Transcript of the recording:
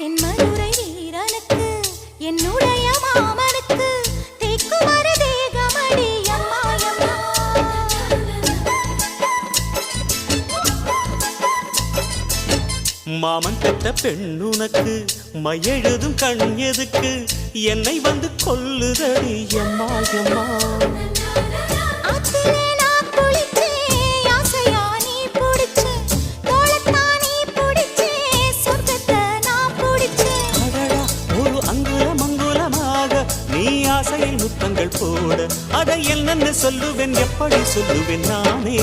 தென்மதுரை வீரனுக்கு என்னுடைய மாமனுக்கு தேக்குமர தேகமடி அம்மாயம்மா. மாமன் பெற்ற பெண்ணுனக்கு மையெழுதும் கண் எதுக்கு என்னை வந்து கொல்லுதடி அம்மாயம்மா. ஆசையில் முத்தங்கள் போட அதை என்னன்னு சொல்லுவேன், எப்படி சொல்லுவேன் நானே.